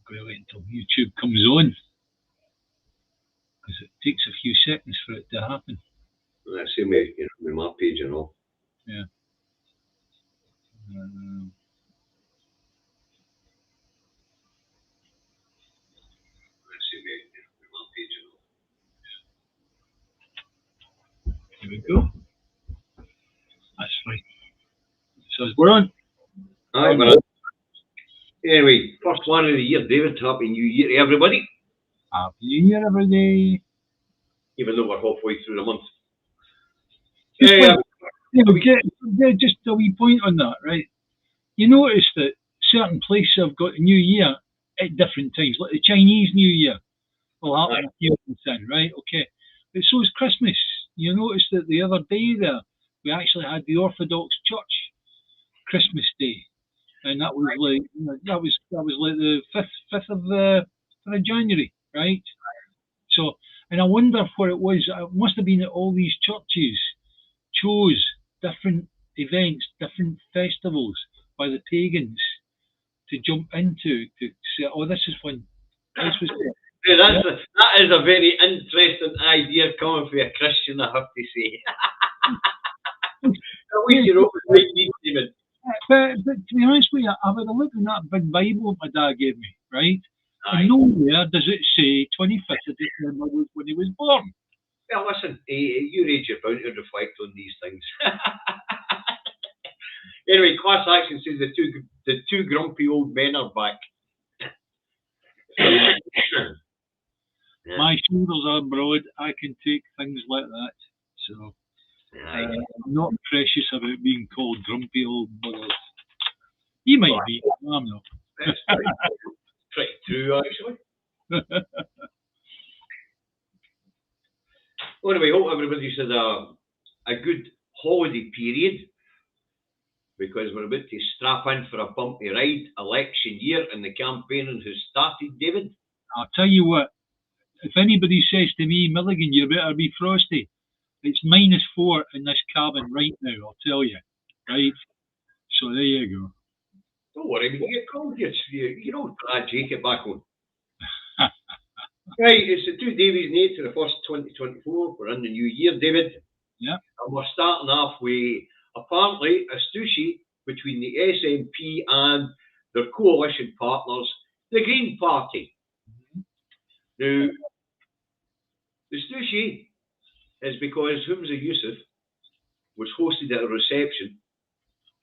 I've got to wait until YouTube comes on, because it takes a few seconds for it to happen. I see me, with my page and all. Yeah. Here we go. That's fine. So we're on. Aye, we're on. Anyway, first one of the year, David. Happy New Year to everybody. Happy New Year, everybody. Even though we're halfway through the month. Just a wee point on that, right? You notice that certain places have got New Year at different times, like the Chinese New Year will happen a few months in, right? Okay. But so is Christmas. You notice that the other day there, we actually had the Orthodox Church Christmas Day. And that was like the fifth of January, right? So, and I wonder what it was. It must have been that all these churches chose different events, different festivals by the pagans to jump into to say, oh, this is when this was. That is a very interesting idea coming from a Christian, I have to say. At least you're open to it. But to be honest with you, I've had a look in that big Bible my dad gave me, right? And nowhere does it say 25th of December was when he was born. Well, listen, your age, you're bound to reflect on these things. Anyway, class action says the two grumpy old men are back. My shoulders are broad. I can take things like that. So I'm not precious about being called grumpy old brothers. You might be. I'm not. That's pretty true, actually. Well, anyway, hope everybody's had a good holiday period, because we're about to strap in for a bumpy ride. Election year, and the campaigning has started, David. I'll tell you what, if anybody says to me, Milligan, you better be frosty, it's -4 in this cabin right now, I'll tell you. Right? So there you go. Don't worry, when you get cold, you don't Jake it back on. Right, it's the two Davies and 8 to the first 2024. We're in the new year, David. Yeah. And we're starting off with, apparently, a stooshy between the SNP and their coalition partners, the Green Party. Now, the stooshy is because Humza Yousaf was hosted at a reception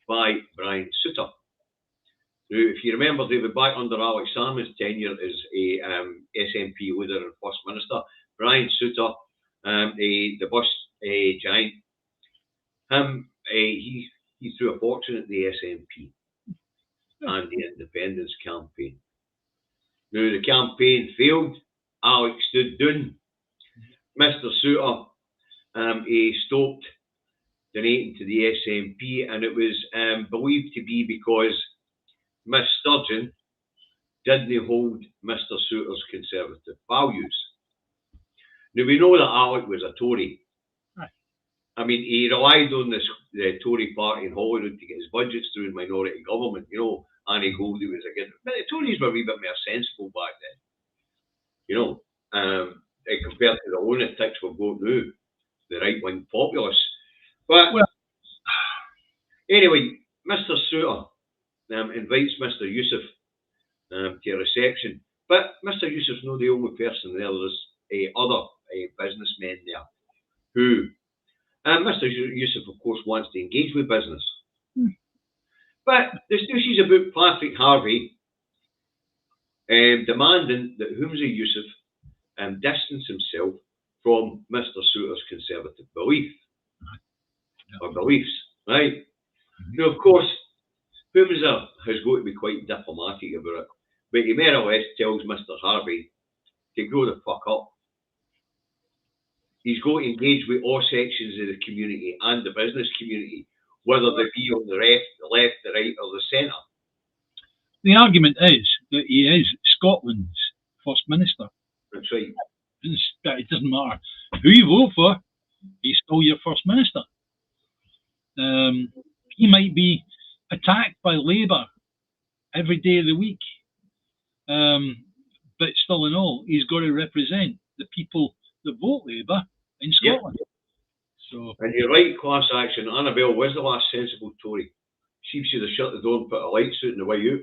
by Brian Souter. Now, if you remember, David, back under Alex Salmond's tenure as a SNP leader and First Minister, Brian Souter, the bus giant, he threw a fortune at the SNP and the independence campaign. Now, the campaign failed. Alex stood down. Mr. Souter, he stopped donating to the SNP, and it was believed to be because Miss Sturgeon didn't hold Mr. Souter's conservative values. Now, we know that Alec was a Tory. Right. I mean, he relied on the Tory party in Holyrood to get his budgets through in minority government. You know, Annie Goldie was again. But the Tories were a wee bit more sensible back then. You know, compared to the lunatics we've got now, the right-wing populists. But anyway, Mr. Souter invites Mr. Yousaf to a reception. But Mr. Yousaf's not the only person there. There's other businessmen there who, Mr. Yousaf, of course, wants to engage with business. But the stooshies about Patrick Harvey demanding that Humza Yousaf distance himself from Mr. Souter's conservative beliefs, right? Now, of course, Humza has got to be quite diplomatic about it, but he more or less tells Mr. Harvey to grow the fuck up. He's got to engage with all sections of the community and the business community, whether they be on the left, the right, or the centre. The argument is that he is Scotland's First Minister. That's right. It doesn't matter who you vote for, he's still your First Minister. He might be attacked by Labour every day of the week. But still in all, he's got to represent the people that vote Labour in Scotland. Yep. So, and you're right, class action. Annabelle was the last sensible Tory. She should have shut the door and put a light suit in the way out.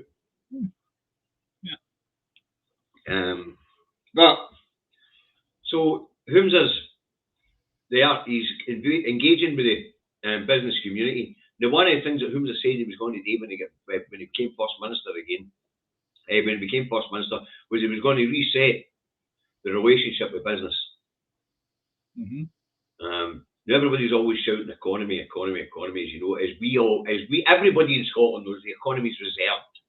yeah. But so Holmes he's engaging with the business community. Now, one of the things that Holmes said he was going to do when he became First Minister again, when he became First Minister, was he was going to reset the relationship with business. Now everybody's always shouting economy, as you know, everybody in Scotland knows the economy's reserved.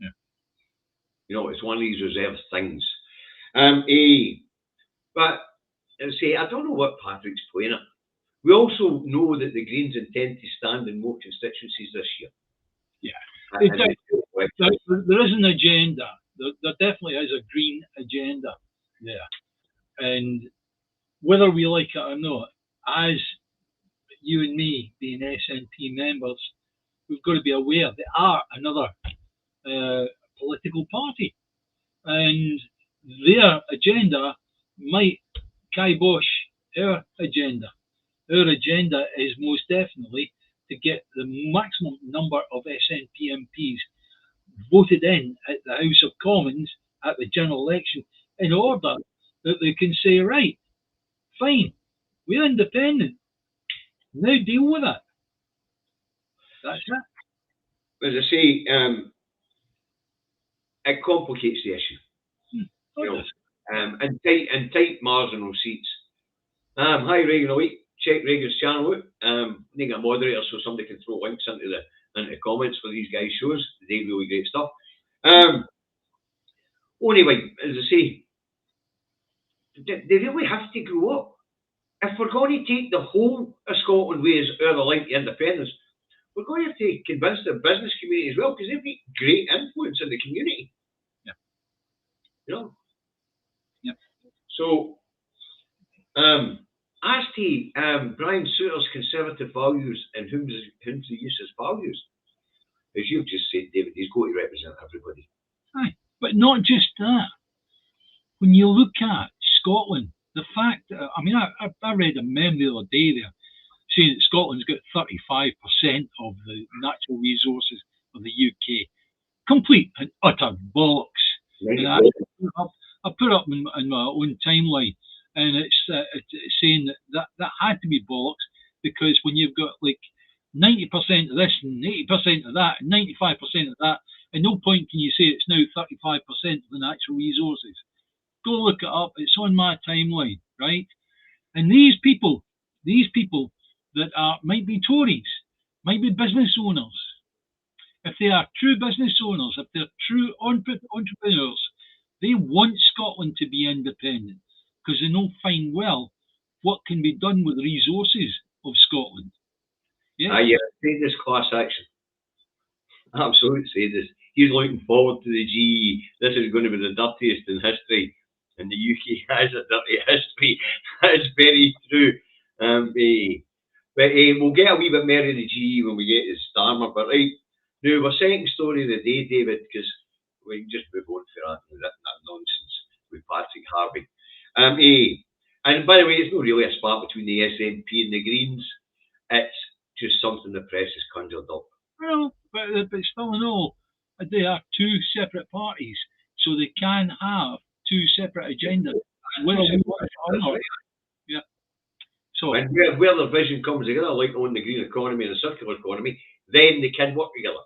Yeah. You know, it's one of these reserved things. But I don't know what Patrick's playing at. We also know that the Greens intend to stand in more constituencies this year. Yeah. There is an agenda. There definitely is a Green agenda there. And whether we like it or not, as you and me being SNP members, we've got to be aware they are another political party. And their agenda might kibosh our agenda. Our agenda is most definitely to get the maximum number of SNP MPs voted in at the House of Commons at the general election in order that they can say, right, fine, we're independent. Now deal with it. That's it. As I say, it complicates the issue. And tight marginal seats. Hi Reagan, check Reagan's channel out. Need a moderator so somebody can throw links into the comments for these guys' shows. They do really great stuff. Anyway, as I say, they really have to grow up. If we're going to take the whole of Scotland way as our line to independence, we're going to have to convince the business community as well, because they've got great influence in the community. Yeah. You know? Yeah. So, as to Brian Souter's conservative values and whom to use as values, as you've just said, David, he's got to represent everybody. Aye, but not just that. When you look at Scotland, the fact that, I read a meme the other day there saying that Scotland's got 35% of the natural resources of the UK. Complete and utter bollocks. And I put up in my own timeline, and it's saying that had to be bollocks, because when you've got like 90% of this and 80% of that and 95% of that, at no point can you say it's now 35% of the natural resources. Go look it up. It's on my timeline, right? And these people that might be Tories, might be business owners. If they are true business owners, if they're true entrepreneurs, they want Scotland to be independent, because they know fine well what can be done with the resources of Scotland. Yeah, say this class action. Absolutely say this. He's looking forward to the GE. This is going to be the dirtiest in history, and the UK has a dirty history. That's very true. But we'll get a wee bit more of the GE when we get to Starmer. But right now, our second story of the day, David, because we can just move on for that nonsense with Patrick Harvey. And by the way, it's not really a spat between the SNP and the Greens. It's just something the press has conjured up. Well, but still in all, they are two separate parties, so they can have two separate agendas. Yeah. So, and where the vision comes together, like on the green economy and the circular economy, then they can work together.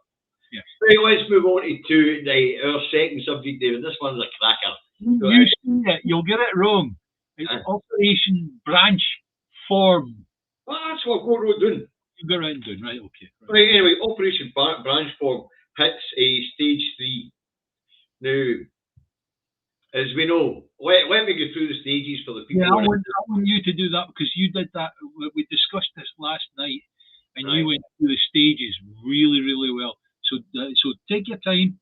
Yeah. Right, let's move on to our second subject, David. This one's a cracker. You see it, you'll get it wrong. It's Operation Branch Form. Well, that's what I've got wrote down. You got it down, right? Okay. Right, anyway, Operation Branch Form hits stage 3. Now, as we know, let me go through the stages for the people. Yeah, I want you to do that, because you did that. We discussed this last night, and you went through the stages really, really well. So take your time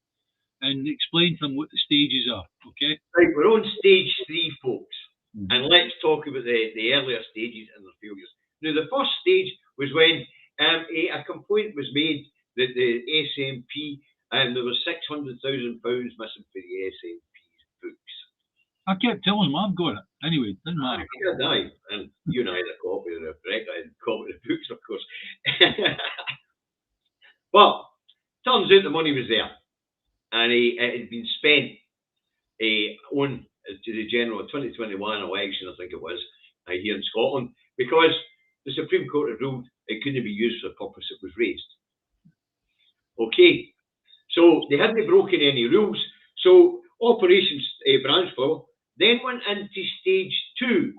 and explain to them what the stages are, okay? Right, we're on stage 3, folks. And let's talk about the earlier stages and their failures. Now, the first stage was when a complaint was made that the SNP and there was £600,000 missing for the SNP's books. I kept telling him I've got it. Anyway, didn't matter. Aye, and you and I had a copy of the record, I had a copy of the books, of course. But turns out the money was there, and it had been spent on to the general 2021 election, I think it was, here in Scotland, because the Supreme Court had ruled it couldn't be used for the purpose it was raised. Okay, so they hadn't broken any rules. So Operation Branchflower then went into stage 2,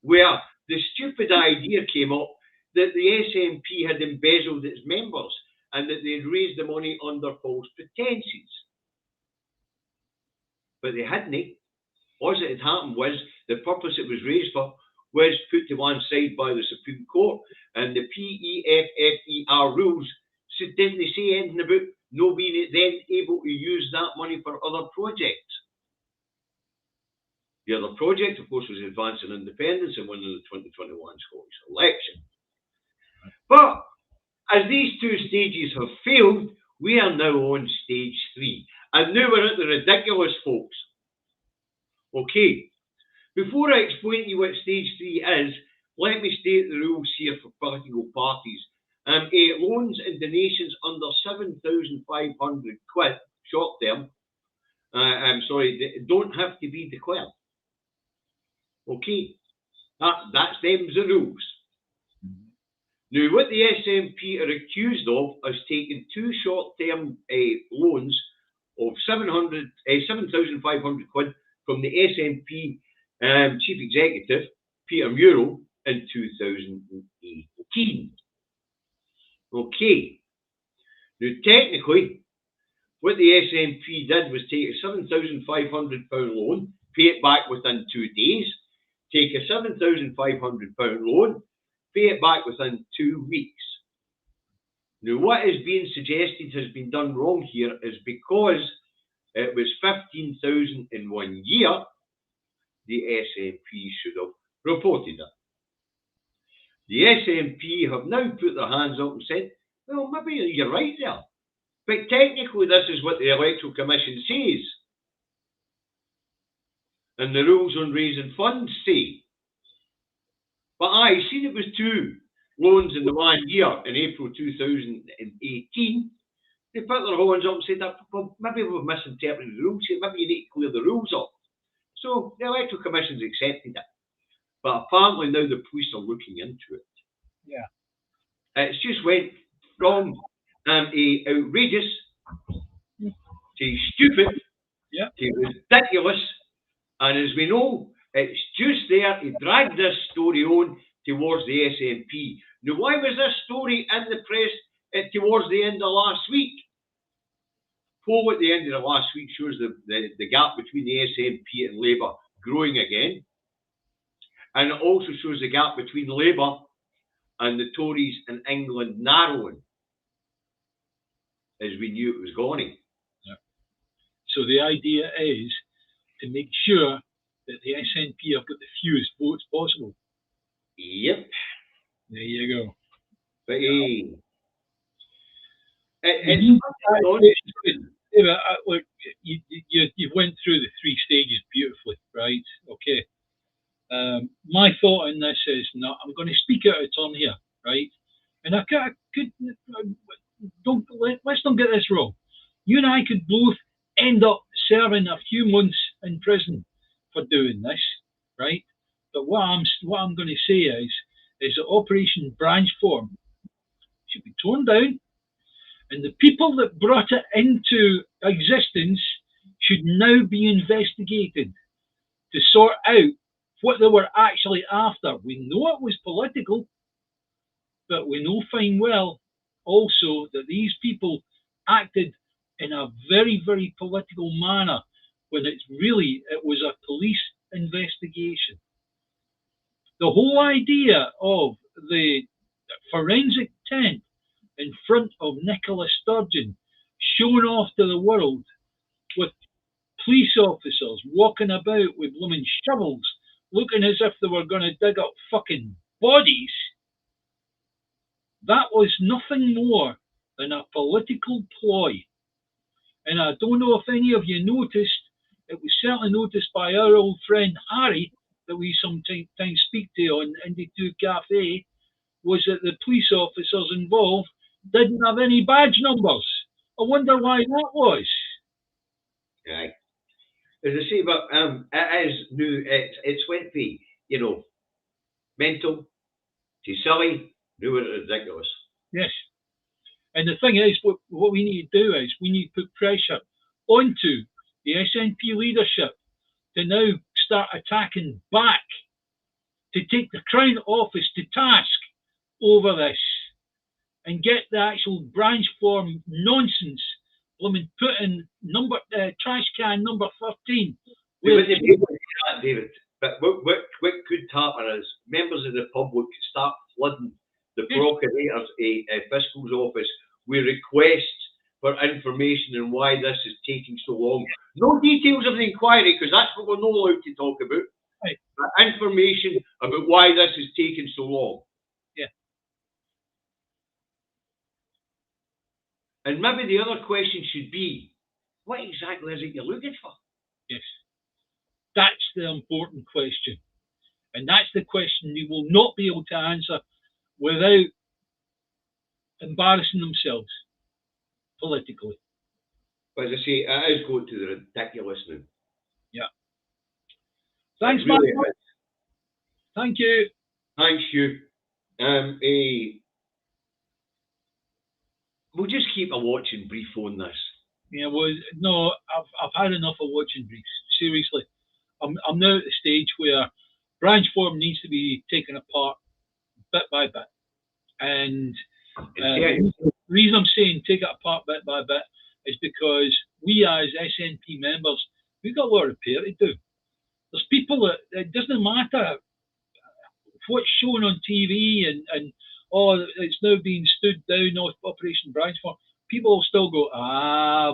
where the stupid idea came up that the SNP had embezzled its members and that they'd raised the money under false pretences. But they hadn't. All that had happened was the purpose it was raised for was put to one side by the Supreme Court, and the PEFFER rules didn't say anything about no being then able to use that money for other projects. The other project, of course, was advancing independence and winning the 2021 Scottish election. But as these two stages have failed, we are now on stage 3. And now we're at the ridiculous, folks. Okay, before I explain to you what stage 3 is, let me state the rules here for political parties. Loans and donations under £7,500 short term, don't have to be declared. Okay, that's them's the rules. Now, what the SNP are accused of is taking 2 short-term loans of £7,500 from the SNP Chief Executive, Peter Murrell, in 2018. Okay. Now, technically, what the SNP did was take a £7,500 loan, pay it back within 2 days, take a £7,500 loan, pay it back within 2 weeks. Now, what is being suggested has been done wrong here is because it was 15,000 in 1 year, the SNP should have reported it. The SNP have now put their hands up and said, well, maybe you're right there. But technically, this is what the Electoral Commission says. And the rules on raising funds say. But I seen it was 2 loans in the 1 year in April 2018. They put their hands up and said, well, maybe we've misinterpreted the rules here. Maybe you need to clear the rules up. So the Electoral Commission's accepted it. But apparently now the police are looking into it. Yeah. It's just went from outrageous to stupid to ridiculous. And as we know, it's just there to drag this story on towards the SNP. Now, why was this story in the press towards the end of last week? Poll at the end of the last week shows the gap between the SNP and Labour growing again. And it also shows the gap between Labour and the Tories in England narrowing, as we knew it was going. Yeah. So the idea is to make sure that the SNP have got the fewest votes possible. Yep. There you go. But look, you went through the 3 stages beautifully, right? Okay. My thought on this is, no, I'm going to speak out of turn here, right? And let's not get this wrong. You and I could both end up serving a few months in prison for doing this, right? But what I'm going to say is that Operation Branchform should be torn down, and the people that brought it into existence should now be investigated to sort out what they were actually after. We know it was political, but we know fine well also that these people acted in a very, very political manner when it was a police investigation. The whole idea of the forensic tent in front of Nicola Sturgeon shown off to the world with police officers walking about with blooming shovels looking as if they were going to dig up fucking bodies, that was nothing more than a political ploy And I don't know if any of you noticed, it was certainly noticed by our old friend Harry, that we sometimes speak to on Indie 2 Cafe, was that the police officers involved didn't have any badge numbers. I wonder why that was. Aye. As I say, but it is new. It's went from mental to silly, new and ridiculous. Yes. And the thing is, what we need to do is we need to put pressure onto the SNP leadership to now start attacking back, to take the Crown Office to task over this and get the actual branch form nonsense put in trash can number 13. They wouldn't be able to do that, David. But what could happen is members of the public could start flooding the Procurator's Fiscal's office with requests for information on why this is taking so long. No details of the inquiry, because that's what we're not allowed to talk about. Right. But information about why this is taking so long. Yeah. And maybe the other question should be, what exactly is it you're looking for? Yes. That's the important question. And that's the question they will not be able to answer without embarrassing themselves politically. But as I say, it is going to the ridiculous now. Yeah. Thanks, really Mark. Thank you. Thanks, you. We'll just keep a watching brief on this. Yeah, well, no, I've had enough of watching briefs. Seriously, I'm now at the stage where branch form needs to be taken apart bit by bit, and the reason I'm saying take it apart bit by bit is because we as SNP members, we've got a lot of repair to do. There's people that it doesn't matter what's shown on TV and it's now being stood down off Operation Branch Form. People will still go,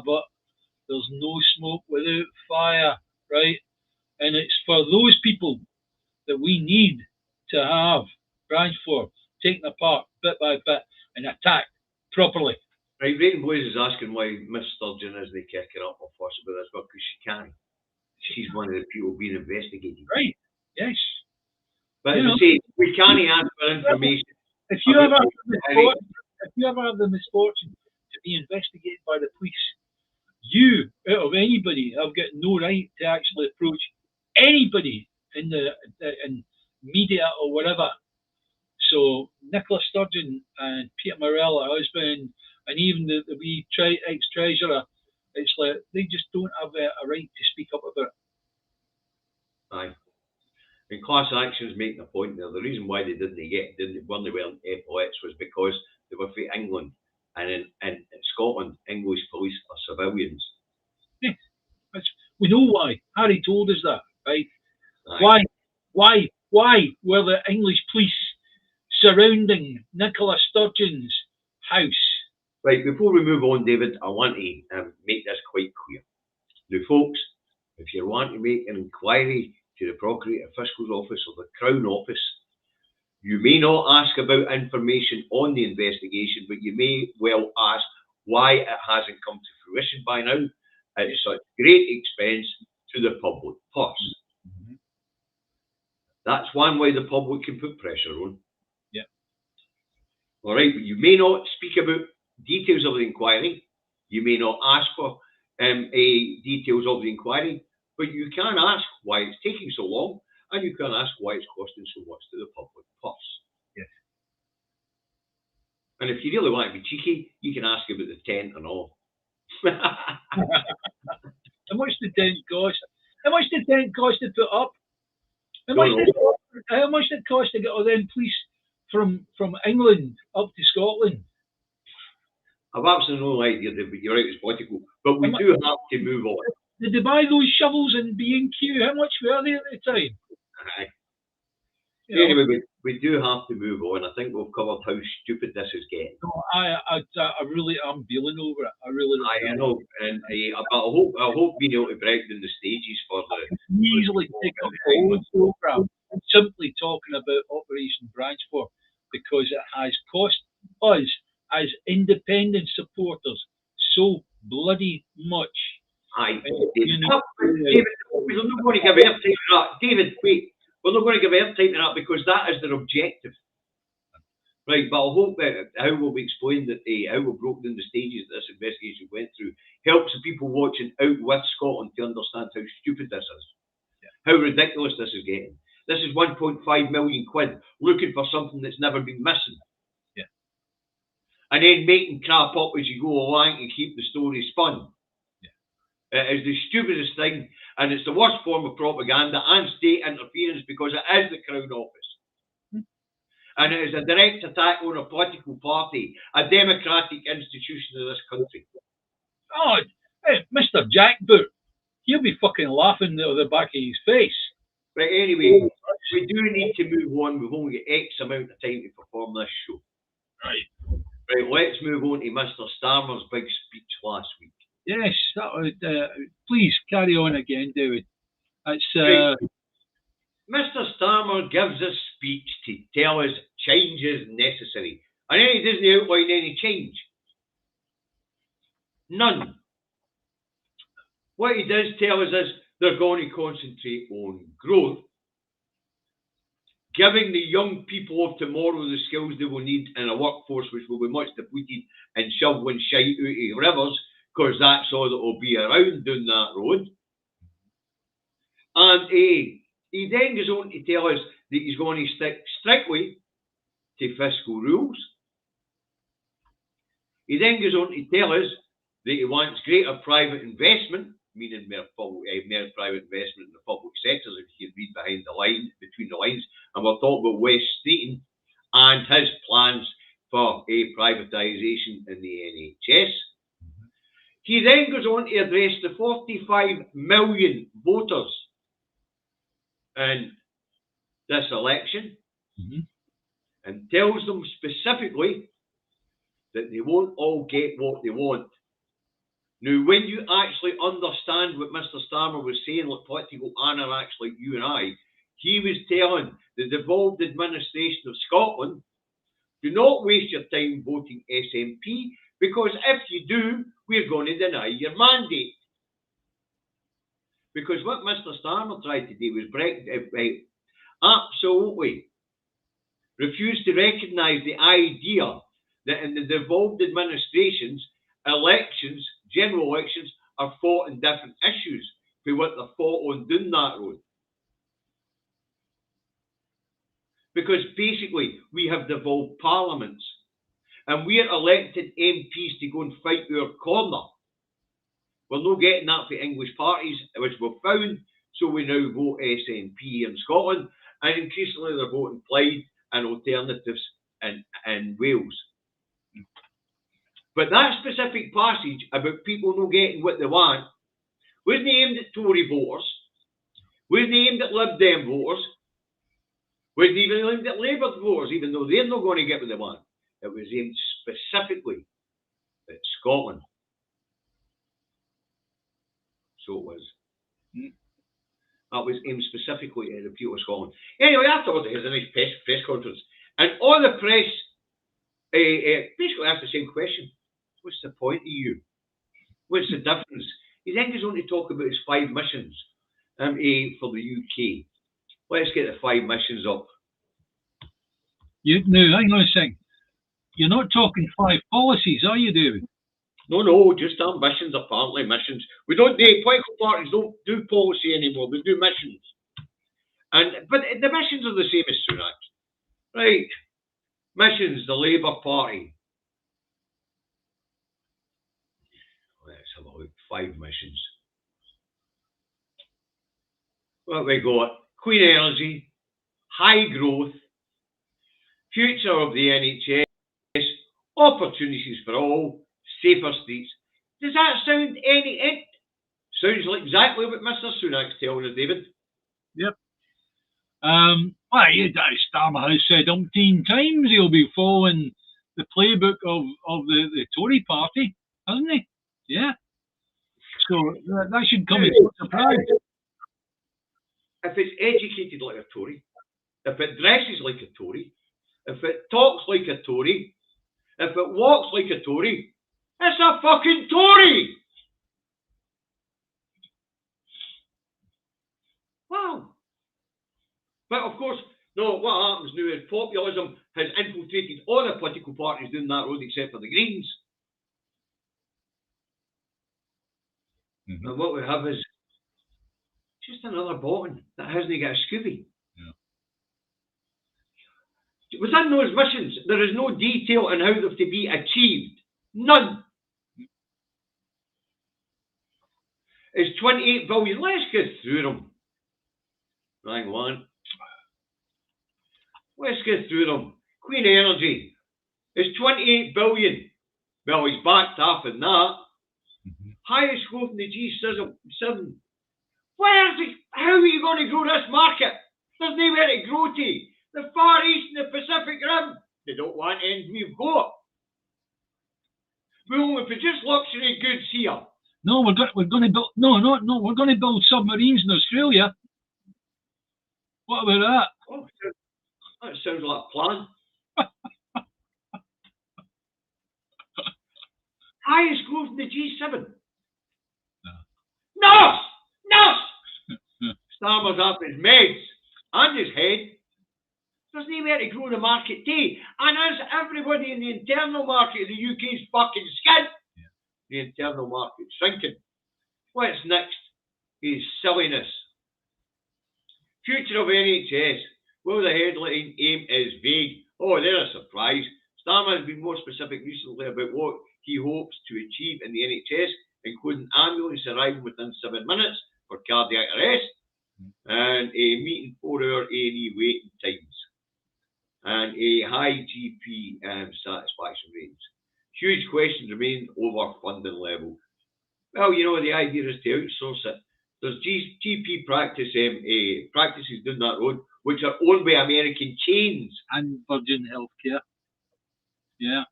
but there's no smoke without fire, right? And it's for those people that we need to have branch form taken apart bit by bit and attacked properly. Right, Rain Blaze is asking why Miss Sturgeon isn't kicking up a fuss about this, because she can. She's one of the people being investigated. Right, yes. But as I say, we can't ask for information. If you ever have the misfortune to be investigated by the police, you, out of anybody, have got no right to actually approach anybody in in media or whatever. So Nicola Sturgeon and Peter Morell, her husband, and even the wee ex-treasurer, it's like they just don't have a right to speak up about it. Aye. And class actions making a point there. The reason why they weren't well epaulets was because they were from England, and in Scotland, English police are civilians. Yeah, we know why. Harry told us that, right? Aye. Why were the English police surrounding Nicola Sturgeon's house? Right, before we move on, David, I want to make this quite clear. Now, folks, if you want to make an inquiry to the Procurator Fiscal's office or the Crown Office, you may not ask about information on the investigation, but you may well ask why it hasn't come to fruition by now at such great expense to the public purse. Mm-hmm. That's one way the public can put pressure on. Yeah. All right, but you may not speak about details of the inquiry. You may not ask for details of the inquiry, but you can ask why it's taking so long, and you can ask why it's costing so much to the public purse. Yes. And if you really want to be cheeky, you can ask about the tent and all. How much did the tent cost? How much did the tent cost to put up? How much did it cost to get all them police from England up to Scotland? I've absolutely no idea, but you're right, it's political. But we do have to move on. Did they buy those shovels in B&Q? How much were they at the time? Aye. Anyway, we do have to move on. I think we've covered how stupid this is getting. No, I really am feeling over it. I really. I know, and but I hope being able to break down the stages for the. Easily take up the whole program simply talking about Operation Branch Form, because it has cost us as independent supporters so bloody much. Aye, David, we're not going to give airtime to that. David, wait, we're not going to give airtime to that because that is their objective. Right, but I hope that how we've explained that how we've broken down the stages that this investigation went through helps the people watching out with Scotland to understand how stupid this is, how ridiculous this is getting. This is 1.5 million quid looking for something that's never been missing. Yeah. And then making crap up as you go along and keep the story spun. Yeah. It is the stupidest thing, and it's the worst form of propaganda and state interference because it is the Crown Office. And it is a direct attack on a political party, a democratic institution of this country. Oh, hey, Mr. Jackboot, he'll be fucking laughing out of the back of his face. Right, anyway, we do need to move on. We've only got X amount of time to perform this show. Right. Right, let's move on to Mr. Starmer's big speech last week. Yes, that would, please carry on again, David. That's, right. Mr. Starmer gives a speech to tell us change is necessary. And then he doesn't outline any change. None. What he does tell us is they're going to concentrate on growth, giving the young people of tomorrow the skills they will need in a workforce which will be much depleted and shoveling shite out of rivers, because that's all that will be around down that road. And he then goes on to tell us that he's going to stick strictly to fiscal rules. He then goes on to tell us that he wants greater private investment, meaning more private investment in the public sectors, if you can read between the lines. And we'll talk about West Streeting and his plans for a privatisation in the NHS. He then goes on to address the 45 million voters in this election and tells them specifically that they won't all get what they want. Now, when you actually understand what Mr. Starmer was saying, like political anarchs like you and I, he was telling the devolved administration of Scotland, do not waste your time voting SNP, because if you do, we're going to deny your mandate. Because what Mr. Starmer tried to do was absolutely refuse to recognise the idea that in the devolved administrations, elections, general elections, are fought on different issues for what they're fought on down that road. Because basically, we have devolved parliaments, and we're elected MPs to go and fight our corner. We're not getting that for English parties, which we've found, so we now vote SNP in Scotland, and increasingly they're voting Plaid and alternatives in Wales. But that specific passage about people not getting what they want wasn't aimed at Tory voters, wasn't aimed at Lib Dem voters, wasn't even aimed at Labour voters, even though they're not going to get what they want. It was aimed specifically at Scotland. So it was. That was aimed specifically at the people of Scotland. Anyway, afterwards, there's a nice press conference. And all the press basically asked the same question. What's the point of you? What's the difference? He then goes on to talk about his 5 missions for the UK. Let's get the 5 missions up. Now, hang on a second. You're not talking 5 policies, are you, David? No, just ambitions, apparently, missions. We don't do, political parties don't do policy anymore, they do missions. But the missions are the same as Sunak. Right. Missions, the Labour Party. Let's have a look. 5 missions. What we got? Clean energy, high growth, future of the NHS, opportunities for all, safer streets. Does that sound any? Sounds like exactly what Mr. Sunak's telling us, David. Yep. Well, Starmer has said umpteen times he'll be following the playbook of the Tory party, hasn't he? Yeah. So that should come as a surprise. If it's educated like a Tory, if it dresses like a Tory, if it talks like a Tory, if it walks like a Tory, it's a fucking Tory! But of course, no, what happens now is populism has infiltrated all the political parties down that road except for the Greens. And what we have is just another button that hasn't got a scooby. Within those missions, there is no detail on how they're to be achieved. None. It's 28 billion. Let's get through them. Hang on. Let's get through them. Clean energy. It's 28 billion. Well, he's backed half in that. Highest growth in the G7. How are you going to grow this market? There's nowhere to grow to. The Far East and the Pacific Rim, they don't want ends we've got. We only produce luxury goods here. No, we're going to build. No, we're going to build submarines in Australia. What about that? Oh, that sounds like a plan. Highest growth in the G7. Nurse! Starmer's up his meds and his head. There's nowhere to grow the market to. And as everybody in the internal market of the UK's fucking skint, the internal market's shrinking. What's next is silliness. Future of NHS. Well, the headline aim is vague. Oh, they're a surprise. Starmer has been more specific recently about what he hopes to achieve in the NHS, including ambulance arriving within 7 minutes for cardiac arrest and a meeting 4-hour A&E waiting times and a high GP satisfaction ratings. Huge questions remain over funding levels. Well, you know, the idea is to outsource it. There's GP practices down that road, which are owned by American chains. And Virgin Healthcare. Yeah.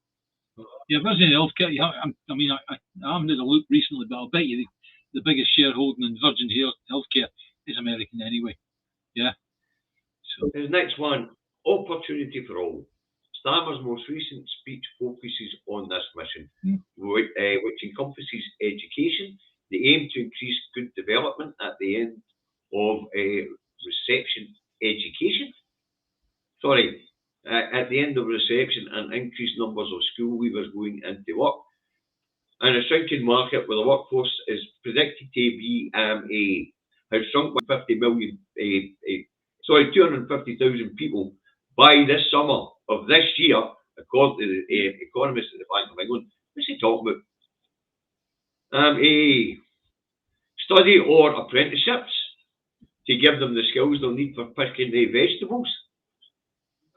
Yeah, Virgin Healthcare. I haven't had a look recently, but I'll bet you the biggest shareholding in Virgin Healthcare is American anyway. Yeah. So his next one, opportunity for all. Starmer's most recent speech focuses on this mission, which encompasses education, the aim to increase good development at the end of reception education. At the end of reception and increased numbers of school leavers going into work. And a shrinking market where the workforce is predicted to be has shrunk by 250,000 people by this summer of this year, according to the economists at the Bank of England. What's he talking about? A study or apprenticeships to give them the skills they'll need for picking the vegetables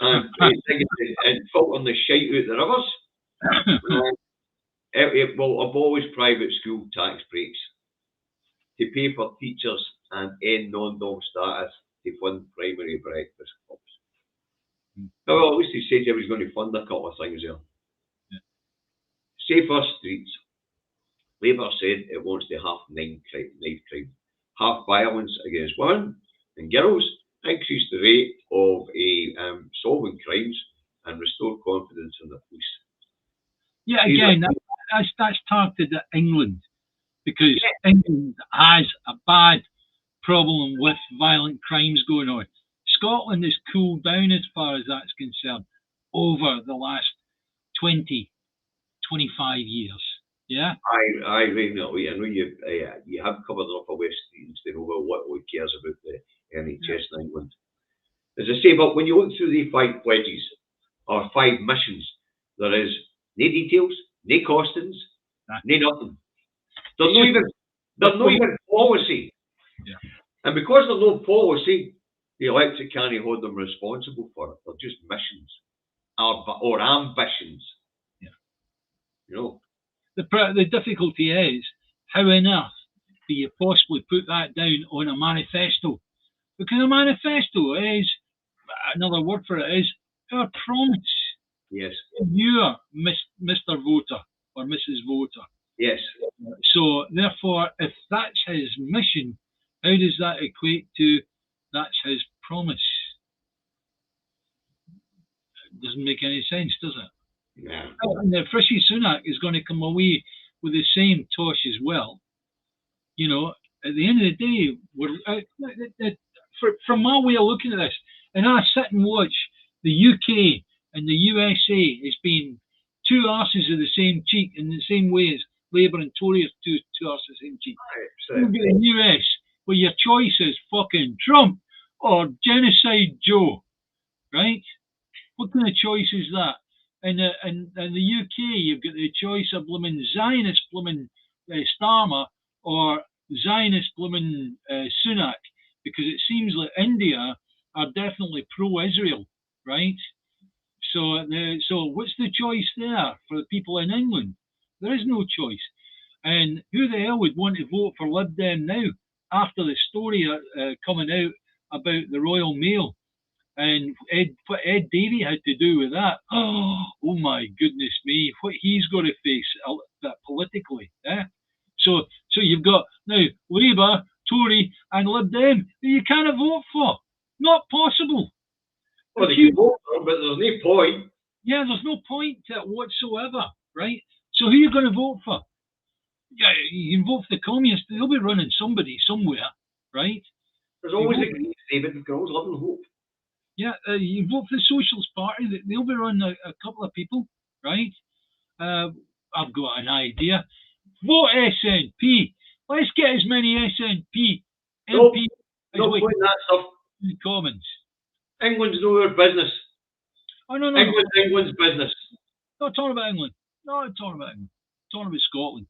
and filtering the shite out the rivers. It will abolish private school tax breaks to pay for teachers and end non-dom status to fund primary breakfast clubs. Well, at least he said he was going to fund a couple of things there. Safer streets. Labour said it wants to halve knife crime, halve violence against women and girls, increase the rate of solving crimes, and restore confidence in the police. Yeah, again, that's targeted at England because England has a bad problem with violent crimes going on. Scotland has cooled down as far as that's concerned over the last 20, 25 years. Yeah? I know you have covered enough of West Streets to know what cares about the NHS in England. As I say, but when you look through the 5 pledges or 5 missions, there is no details, no costings, no nothing. There's no even policy. Yeah. And because there's no policy, the electorate can't hold them responsible for it. They're just missions or ambitions. Yeah. You know. The difficulty is, how on earth do you possibly put that down on a manifesto? Because a manifesto is, another word for it is, our promise. Yes. You're Mr. Voter or Mrs. Voter. Yes. So, therefore, if that's his mission, how does that equate to that's his promise? It doesn't make any sense, does it? Yeah. And Rishi Sunak is going to come away with the same tosh as well. You know, at the end of the day, from my way of looking at this, And I sit and watch the UK and the USA as being two arses of the same cheek in the same way as Labour and Tory are two arses of the same cheek. Right, You get in the US where your choice is fucking Trump or Genocide Joe, right? What kind of choice is that? In the UK, you've got the choice of blooming Zionist blooming Starmer or Zionist blooming Sunak, because it seems like India are definitely pro-Israel, right? So what's the choice there for the people in England? There is no choice. And who the hell would want to vote for Lib Dem now after the story coming out about the Royal Mail and what Ed Davies had to do with that? Oh my goodness me, what he's got to face that politically. So you've got now Labour, Tory, and Lib Dem that you can't vote for. Not possible. Well, they can vote for them, but there's no point. Yeah, there's no point to it whatsoever, right? So who are you going to vote for? Yeah, you can vote for the communists. They'll be running somebody somewhere, right? There's always a Greens, David, we can always live in hope. Yeah, you vote for the Socialist Party. They'll be running a couple of people, right? I've got an idea. Vote SNP. Let's get as many SNP MPs as No we point in that stuff. in the Commons. England's no their business. Oh, no. England's business. Not talking about England. Not talking about England. Talking about Scotland.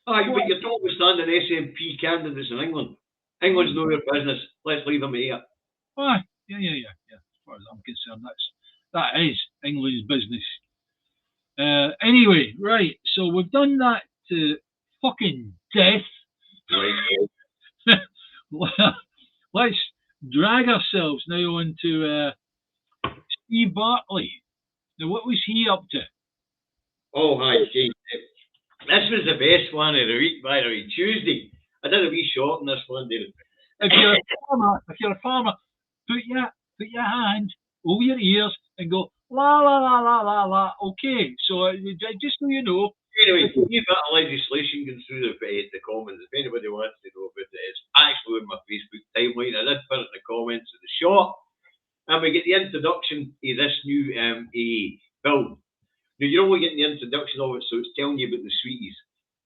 Aye, but you're talking standing SNP candidates in England. England's no their business. Let's leave them here. Aye. Yeah. As far as I'm concerned, that is England's business. Anyway, right. So we've done that to fucking death. Right. Let's drag ourselves now on to Steve Bartley. Now, what was he up to? Oh, hi, Jane. This was the best one of the week, by the way. Tuesday. I did a wee short on this one, David. If you're a farmer, put your hand over your ears and go la la la la la la. Okay, so just so you know. Anyway, a bit of legislation going through the Commons. If anybody wants to know about it, it's actually on my Facebook timeline. I did put it in the comments of the short. And we get the introduction of this new bill. Now, you're only getting the introduction of it, so it's telling you about the sweeties.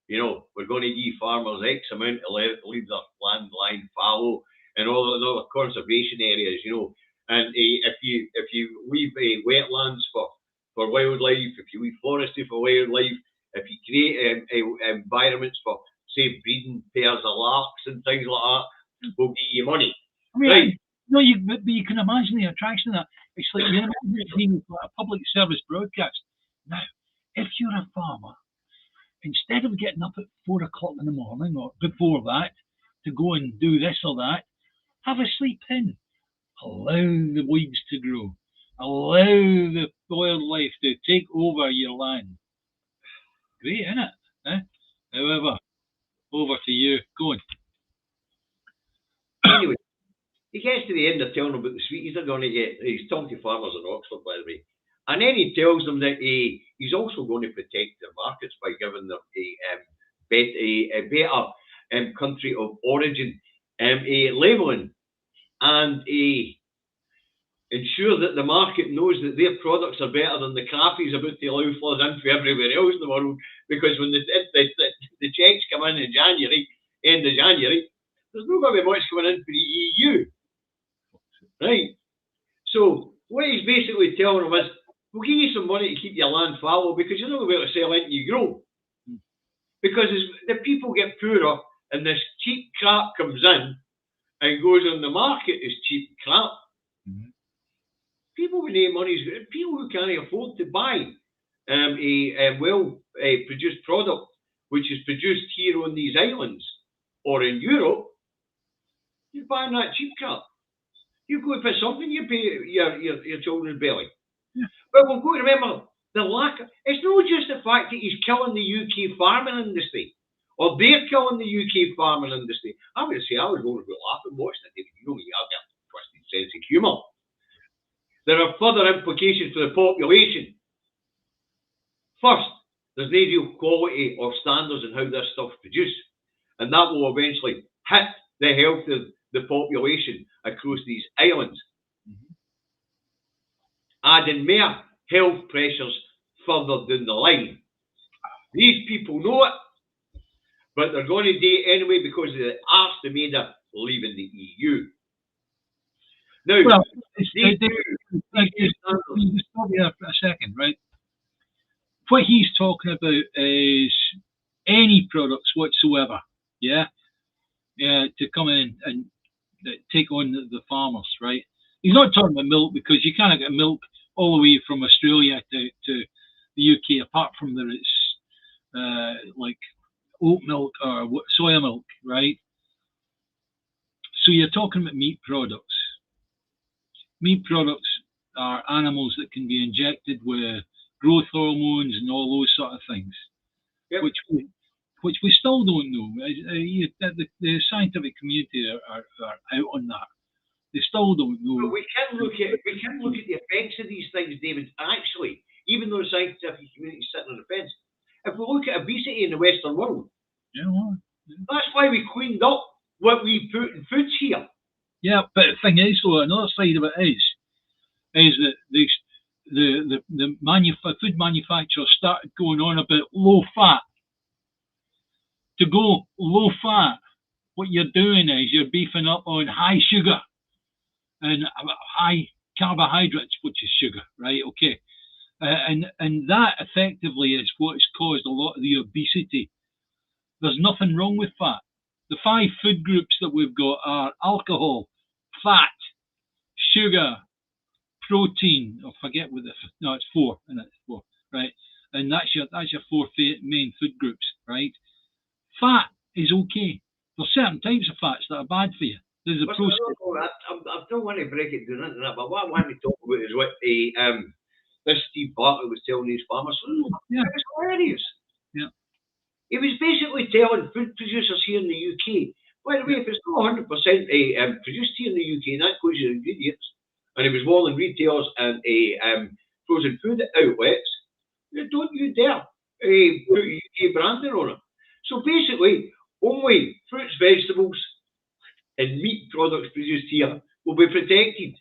You know, we're going to give farmers X amount to leave their land lying fallow and all the other conservation areas, you know. And if you leave wetlands for wildlife, if you leave forestry for wildlife, if you create environments for, say, breeding pairs of larks and things like that, we'll give you money. I mean, right? No, but you can imagine the attraction of that. It's like you imagine it being a public service broadcast. Now, if you're a farmer, instead of getting up at 4 o'clock in the morning or before that to go and do this or that, have a sleep in. Allow the weeds to grow. Allow the wildlife to take over your land. Great, isn't it? However, over to you. Go on. Anyway, he gets to the end of telling them about the sweeties they're going to get. He's talking to farmers in Oxford, by the way. And then he tells them that he's also going to protect their markets by giving them a better country of origin labelling and ensure that the market knows that their products are better than the crap he's about to allow flood in for everywhere else in the world. Because when the checks come in January, end of January, there's not going to be much coming in for the EU. Right? So what he's basically telling them is, we'll give you some money to keep your land fallow because you're not going to be able to sell anything you grow. Because as the people get poorer and this cheap crap comes in and goes on the market as cheap crap, people with no money, people who can't afford to buy a well-produced product which is produced here on these islands or in Europe, you're buying that cheap crap. You go for something, you pay your children's belly. Yeah. But we've got to remember the lack of, it's not just the fact that he's killing the UK farming industry, or they're killing the UK farming industry. I would say I was going to be laughing watching it. You know me, I've got a twisted sense of humour. There are further implications for the population. First, there's no real quality or standards in how this stuff's produced, and that will eventually hit the health of the population across these islands. adding more health pressures further down the line. These people know it, but they're going to do it anyway because of the arse they made of leaving the EU. Now, Well, these just stop you there for a second, right? What he's talking about is any products whatsoever, yeah, to come in and take on the farmers, right? He's not talking about milk because you can't get milk all the way from Australia to the UK, apart from that it's like oat milk or soya milk, right? So you're talking about meat products. Meat products are animals that can be injected with growth hormones and all those sort of things, Yep. which we still don't know. The scientific community are out on that. They still don't know. But we can look at the effects of these things, David. Actually, even though the scientific community is sitting on the fence, if we look at obesity in the Western world, that's why we cleaned up what we put in foods here. Yeah, but the thing is, though, another side of it is that the food manufacturers started going on about low fat. To go low fat, what you're doing is you're beefing up on high sugar and high carbohydrates, which is sugar, right? Okay, and that effectively is what has caused a lot of the obesity. There's nothing wrong with fat. The 5 food groups that we've got are alcohol, fat, sugar, protein. I forget what it's 4, and it's 4, right? And that's your 4 main food groups, right? Fat is okay. There's certain types of fats that are bad for you. There's a process. I don't want to break it down into that, but what I want to talk about is what this Steve Bartlett was telling these farmers. Yeah. It was hilarious. Yeah. He was basically telling food producers here in the UK, by the way, if it's not 100% produced here in the UK, and that goes your ingredients, and it was warning retailers and frozen food outlets, don't you dare put UK branding on it. So basically, only fruits, vegetables, and meat products produced here will be protected.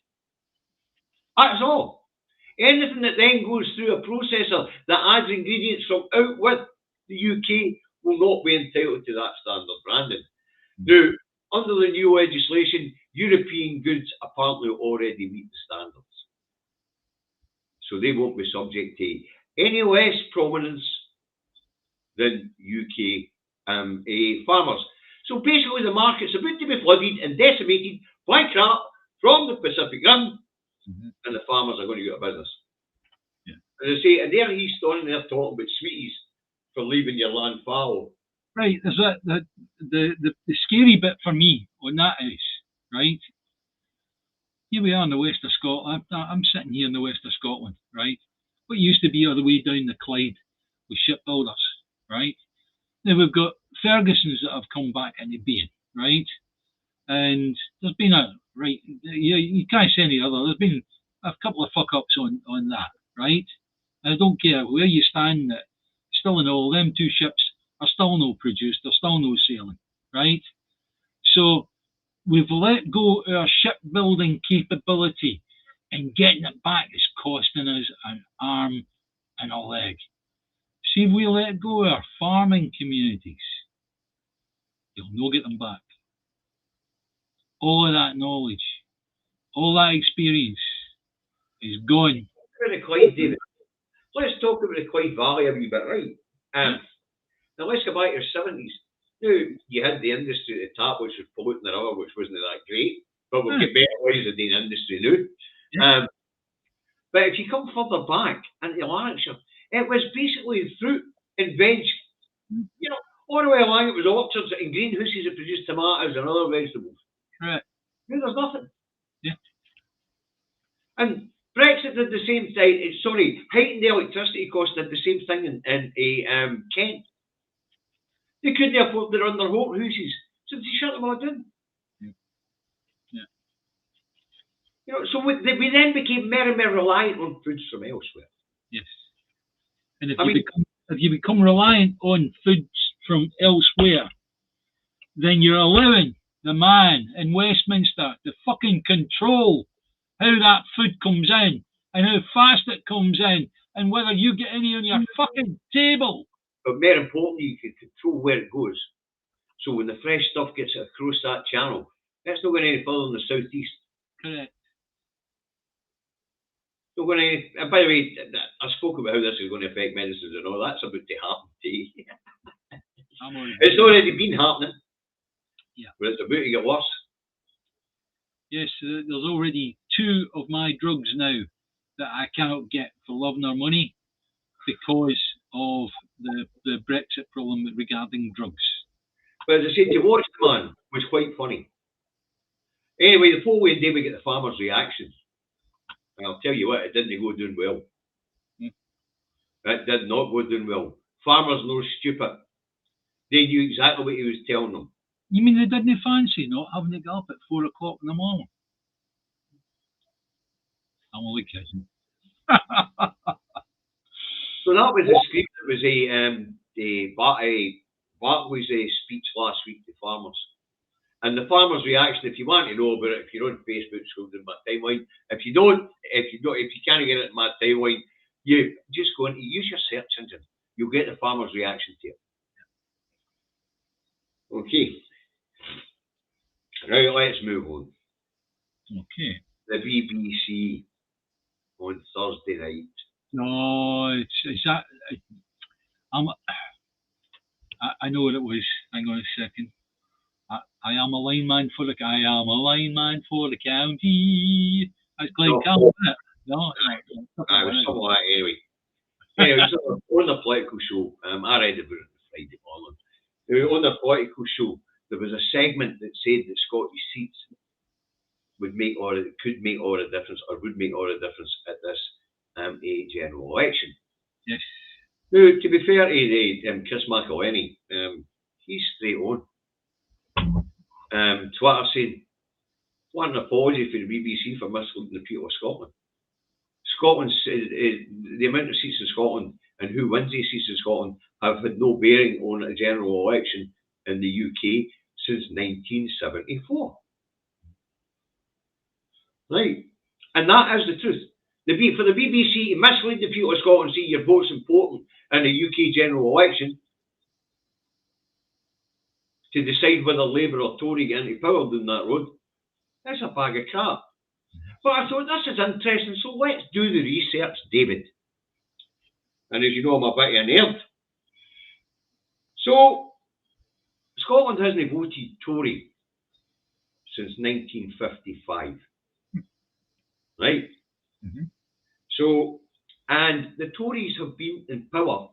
That's all. Anything that then goes through a processor that adds ingredients from out with the UK will not be entitled to that standard branding. Now, under the new legislation, European goods apparently already meet the standards. So they won't be subject to any less prominence than UK farmers. So basically the market's about to be flooded and decimated by crap from the Pacific Rim, and the farmers are going to get out of business. Yeah. As I say, and there he's standing there talking about sweeties for leaving your land fallow. Right, there's the scary bit for me on that is, right, here we are in the west of Scotland. I'm sitting here in the west of Scotland, right? What used to be all the way down the Clyde with shipbuilders, right? Now we've got Ferguson's that have come back into being, right? And there's been you can't say any other. There's been a couple of fuck ups on that, right? And I don't care where you stand, that still in all, them 2 ships are still no produced, they're still no sailing, right? So we've let go our shipbuilding capability, and getting it back is costing us an arm and a leg. See, if we let go our farming communities, you'll no get them back. All of that knowledge, all that experience is gone. The Clyde, David. Let's talk about the Clyde Valley a wee bit, right? Now let's go back to the 70s. Now, you had the industry at the top, which was polluting the river, which wasn't that great, but we've got better ways of doing industry now. Yeah. But if you come further back into Lanarkshire, it was basically fruit and veg. You know, all the way along it was orchards and greenhouses that produced tomatoes and other vegetables. Right. Now there's nothing. Yeah. And Brexit did the same thing. Heightened electricity costs did the same thing in Kent. They couldn't afford to run their whole houses, so they shut them all down. Yeah. You know, so we then became more and more reliant on foods from elsewhere. Yes. And if you become reliant on foods from elsewhere, then you're allowing the man in Westminster to fucking control how that food comes in and how fast it comes in, and whether you get any on your fucking table. But more importantly, you can control where it goes. So when the fresh stuff gets across that channel, it's not going any further than the southeast. Correct. Not going any, and by the way, I spoke about how this is going to affect medicines and all. That's about to happen to you. It's already been happening. Yeah. But it's about to get worse. Yes, there's already 2 of my drugs now that I cannot get for love nor money because of the Brexit problem regarding drugs. But as I said, to watch the man was quite funny. Anyway, the following day we get the farmer's reaction. And I'll tell you what, it didn't go doing well. It did not go doing well. Farmers no stupid. They knew exactly what he was telling them. You mean they didn't fancy not having to get up at 4 o'clock in the morning? I'm only kidding. So that was the script. It was Barclay's speech last week to farmers. And the farmers' reaction, if you want to know about it, if you're on Facebook, scroll down my timeline. If you can't get it in my timeline, you just go and use your search engine. You'll get the farmers' reaction to it. Okay. Right, let's move on. Okay. The BBC on Thursday night. No, it's that. I know what it was. Hang on a second. I am a lineman for the county. That's Glenn Campbell, isn't it? No, it was something like that anyway. Anyway, so on the political show, I read about it on Friday morning. On the political show, there was a segment that said that Scottish seats could make all the difference, or would make all the difference at this general election. Yes. Now, to be fair to Chris McElhenney, he's straight on. Twitter said, "What an apology for the BBC for misleading the people of Scotland. The amount of seats in Scotland and who wins these seats in Scotland have had no bearing on a general election in the UK since 1974. Right, and that is the truth. For the BBC to mislead the people of Scotland, say your vote's important in the UK general election, to decide whether Labour or Tory get into power down that road, that's a bag of crap. But I thought, this is interesting, so let's do the research, David. And as you know, I'm a bit of a nerd. So, Scotland hasn't voted Tory since 1955. Right? Mm-hmm. So, and the Tories have been in power.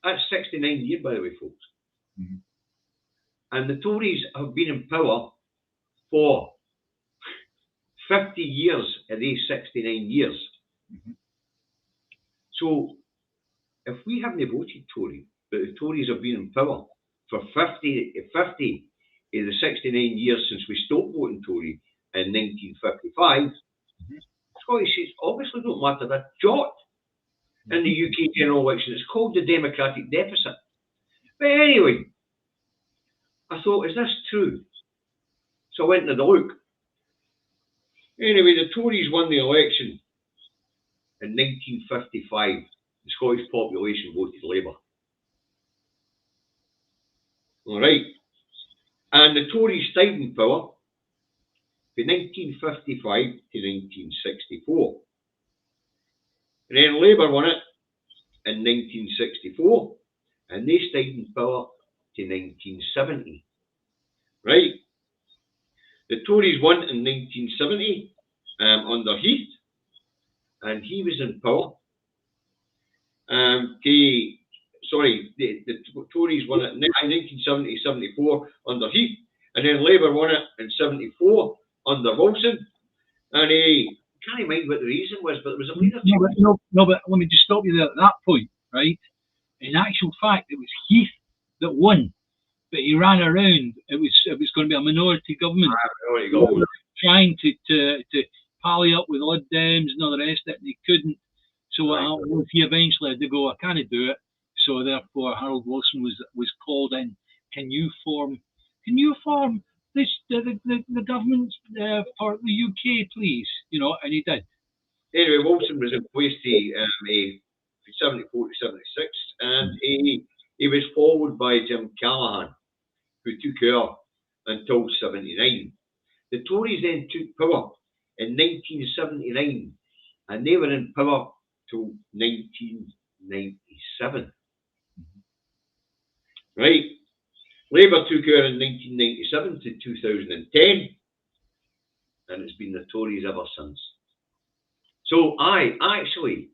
That's 69 years, by the way, folks. Mm-hmm. And the Tories have been in power for 50 years of these 69 years. Mm-hmm. So, if we haven't voted Tory, but the Tories have been in power for 50 of the 69 years since we stopped voting Tory in 1955, Scottish seats obviously don't matter a jot in the UK general election. It's called the democratic deficit. But anyway, I thought, is this true? So I went and had a look. Anyway, the Tories won the election in 1955. The Scottish population voted Labour. All right. And the Tories stayed in power from 1955 to 1964. And then Labour won it in 1964. And they stayed in power to 1970. Right? The Tories won in 1970 under Heath. And he was in power. The Tories won it in 1970-74 under Heath, and then Labour won it in 74 under Wilson. And I can't mind what the reason was, but there was a leader. No, but let me just stop you there at that point, right? In actual fact, it was Heath that won, but he ran around. It was going to be a minority government, trying to pally up with Lib Dems and all the rest of it, and he couldn't. So he eventually had to go, I can't do it. So therefore, Harold Wilson was called in. Can you form this the government for the UK, please? And he did. Anyway, Wilson was in place from 74 to 76, and he was followed by Jim Callaghan, who took over until 79. The Tories then took power in 1979, and they were in power till 1997. Right? Labour took over in 1997 to 2010, and it's been the Tories ever since. So, actually,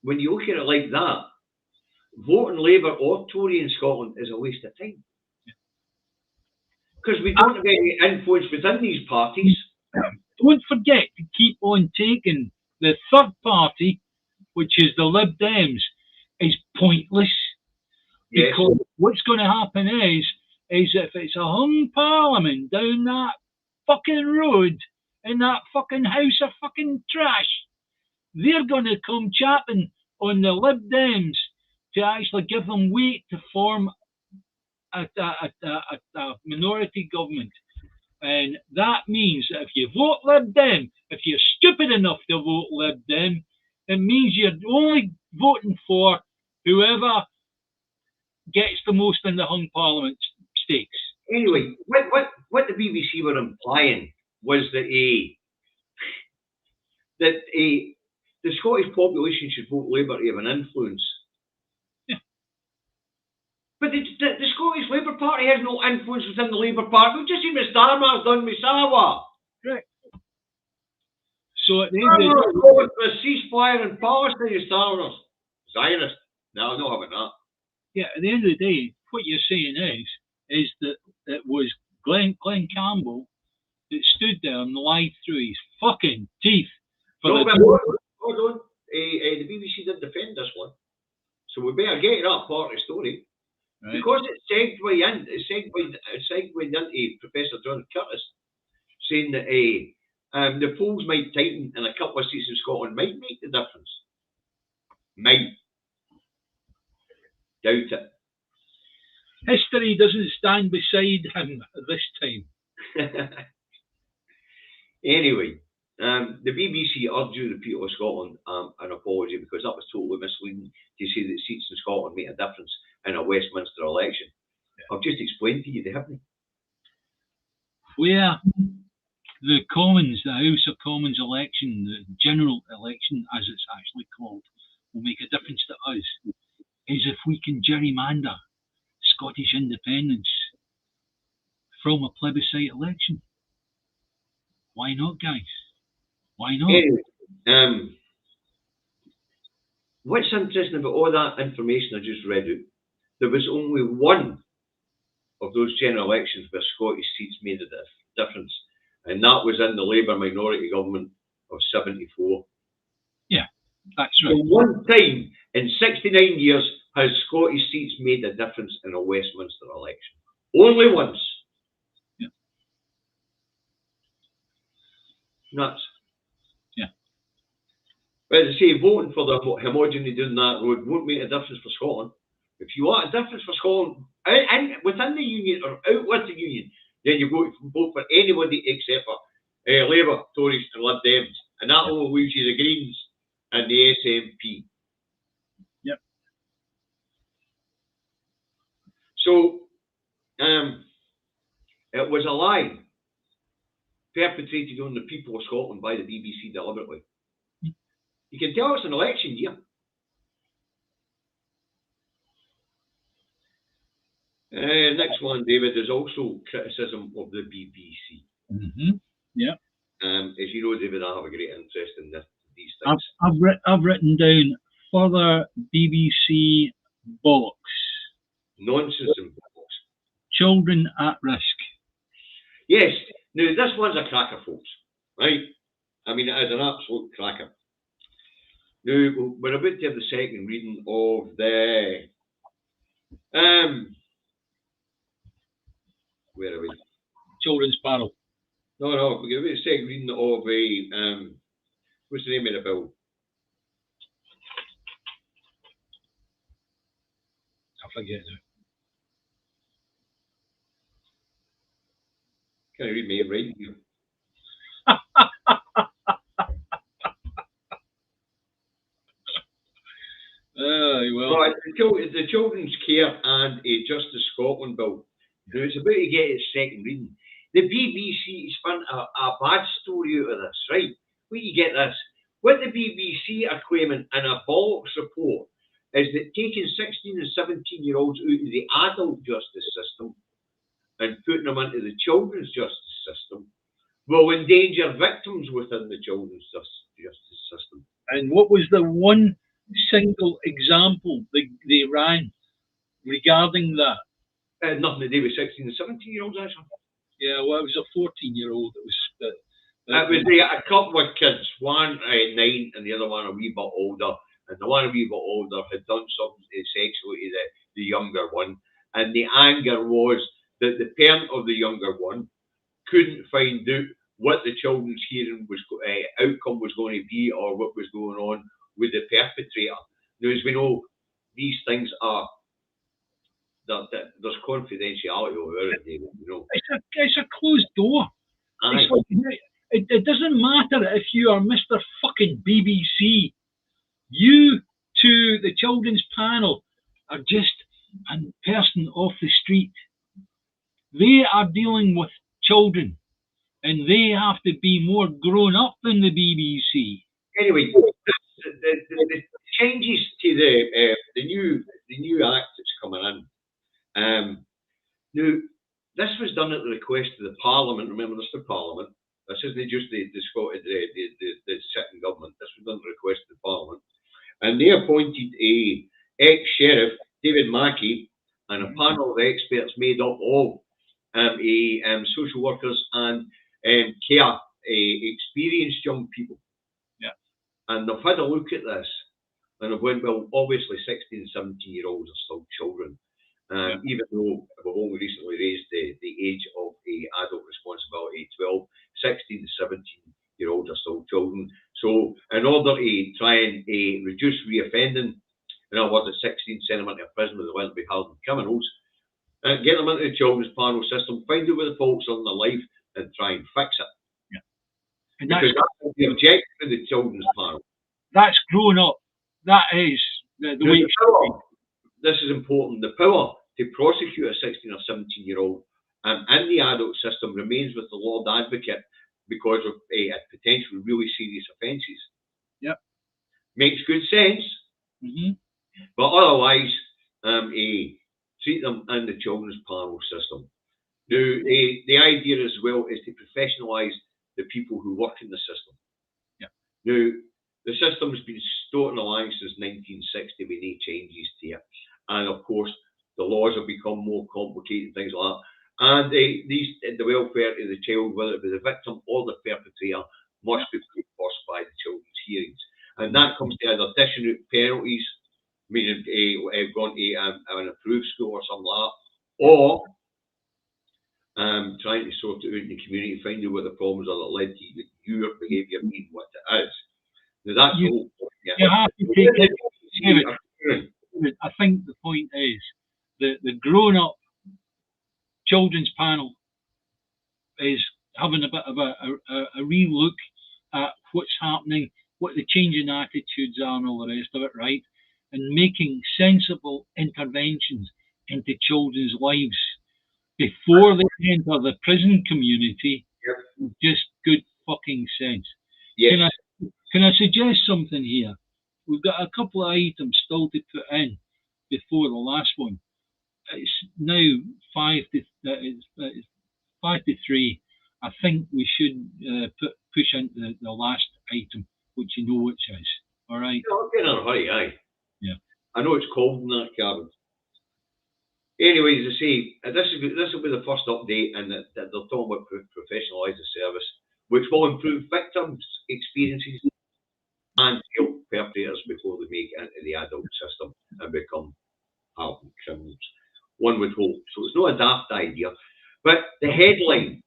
when you look at it like that, voting Labour or Tory in Scotland is a waste of time. Because we don't have any influence within these parties. Don't forget to keep on taking the third party, which is the Lib Dems, is pointless. Yes. Because what's going to happen is if it's a hung parliament down that fucking road in that fucking house of fucking trash, they're going to come chapping on the Lib Dems to actually give them weight to form a minority government. And that means that if you vote Lib Dem, if you're stupid enough to vote Lib Dem, it means you're only voting for whoever gets the most in the hung parliament stakes. Anyway, what the BBC were implying was that the Scottish population should vote Labour to have an influence. Yeah. But the Scottish Labour Party has no influence within the Labour Party. We've just seen what Starmer's done with Sawa. Right. So at the end of the day, for a ceasefire in Palestine, Starmer's Zionist. No, I'm not having that. Yeah, at the end of the day, what you're saying is that it was Glenn Campbell that stood there and lied through his fucking teeth. Hold on. The BBC did defend this one. So we better get that part of the story. Right. Because it's segued into Professor John Curtis saying that the polls might tighten and a couple of seats in Scotland might make the difference. Might. Doubt it. History doesn't stand beside him this time. Anyway, the BBC urged the people of Scotland an apology because that was totally misleading to say that seats in Scotland make a difference in a Westminster election. Yeah. I've just explained to you they haven't. Where the Commons, the House of Commons election, the general election as it's actually called, will make a difference to us is if we can gerrymander Scottish independence from a plebiscite election. Why not, guys? Why not? Anyway, what's interesting about all that information I just read out, there was only one of those general elections where Scottish seats made a difference, and that was in the Labour minority government of 74. Yeah, that's right. So one time in 69 years has Scottish seats made a difference in a Westminster election. Only once. Yeah. Nuts. Yeah. But as I say, voting for the homogeneity down that road won't make a difference for Scotland. If you want a difference for Scotland within the Union or out with the Union, then you vote for anybody except for Labour, Tories and Lib Dems. And that will leave you the Greens and the SNP. Yep. So, it was a lie perpetrated on the people of Scotland by the BBC deliberately. You can tell it's an election year. Next one, David, is also criticism of the BBC. Mm-hmm. Yeah. As you know, David, I have a great interest in these things. I've written down further BBC bollocks. Nonsense and bollocks. Children at risk. Yes. Now, this one's a cracker, folks. Right? I mean, it is an absolute cracker. Now, we're about to have the second reading of the... where are we? Children's Panel. No, we're going to have the second reading of a... what's the name of the bill? I forget now. Can I read me right here? the Children's Care and Justice Scotland Bill. Now, it's about to get its second reading. The BBC spun a bad story out of this, right? Where you get this? What the BBC are claiming in a bollocks report is that taking 16 and 17-year-olds out of the adult justice system and putting them into the children's justice system will endanger victims within the children's justice system. And what was the one single example they ran regarding that? Nothing to do with 16 and 17-year-olds, actually. Yeah, well, it was a 14-year-old that was... It was a couple of kids, one 9 and the other one a wee bit older. And the one a wee bit older had done something sexually to the younger one. And the anger was that the parent of the younger one couldn't find out what the children's hearing was outcome was going to be, or what was going on with the perpetrator. Now, as we know, these things are there's confidentiality over it, David. You know, it's a closed door. It's like, it doesn't matter if you are Mr. fucking BBC. You to the children's panel are just a person off the street. They are dealing with children, and they have to be more grown up than the BBC. Anyway, the changes to the new act that's coming in. Now, this was done at the request of the Parliament. Remember, this is the Parliament. This isn't just the sitting government. This was done at the request of the Parliament. And they appointed a ex-sheriff, David Mackey, and a panel of experts made up of social workers and care experienced young people. Yeah. And they've had a look at this, and they've went, well, obviously 16 and 17-year-olds are still children. Even though we've only recently raised the age of adult responsibility 12, 16 to 17-year-olds are still children. So in order to try and reduce reoffending, in other words, at 16, send them into a prison where they won't be hardened criminals, get them into the children's panel system, find out what the faults are in their life, and try and fix it. Yeah. And because that's the objective of the children's panel. That's grown up. That is the way it should be. This is important. The power to prosecute a 16 or 17-year-old in the adult system remains with the Lord Advocate because of potentially really serious offences. Yep. Makes good sense. Mm-hmm. But otherwise, treat them in the children's panel system. Now, the idea as well is to professionalise the people who work in the system. Yep. Now, the system's been stoating along since 1960 with no changes to it. And of course, the laws have become more complicated and things like that. And the welfare of the child, whether it be the victim or the perpetrator, must be put first by the children's hearings. And that comes to either dishing out penalties, meaning going to an approved school or something like that, or trying to sort it out in the community, find out what the problems are that led to your behaviour being what it is. Now, that's the whole point. Yeah. You have to take it. I think the point is that the grown-up children's panel is having a bit of a re-look at what's happening, what the changing attitudes are and all the rest of it, right? And making sensible interventions into children's lives before they enter the prison community. Yep. Just good fucking sense. Yes. Can I suggest something here? We've got a couple of items still to put in before the last one. It's now 5 to 3. I think we should push into the last item, which you know which is. All right. No, I'm getting in a hurry, aye. Yeah. I know it's cold in that cabin. Anyways, I say this will be the first update, and that they're talking about professionalise the service, which will improve victims' experiences and help perpetrators before they make it into the adult system and become hardened criminals. One would hope. So it's not a daft idea. But the headline,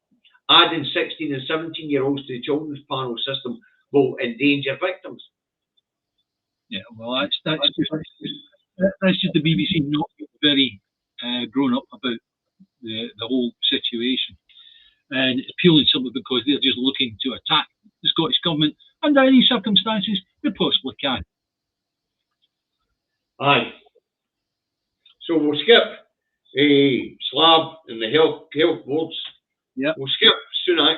adding 16 and 17-year-olds to the children's panel system will endanger victims. Yeah, well, that's just the BBC not very grown up about the whole situation. And it's purely simply because they're just looking to attack the Scottish Government under any circumstances they possibly can. Aye. So we'll skip Slab and the health boards. Yep. We'll skip Sunak,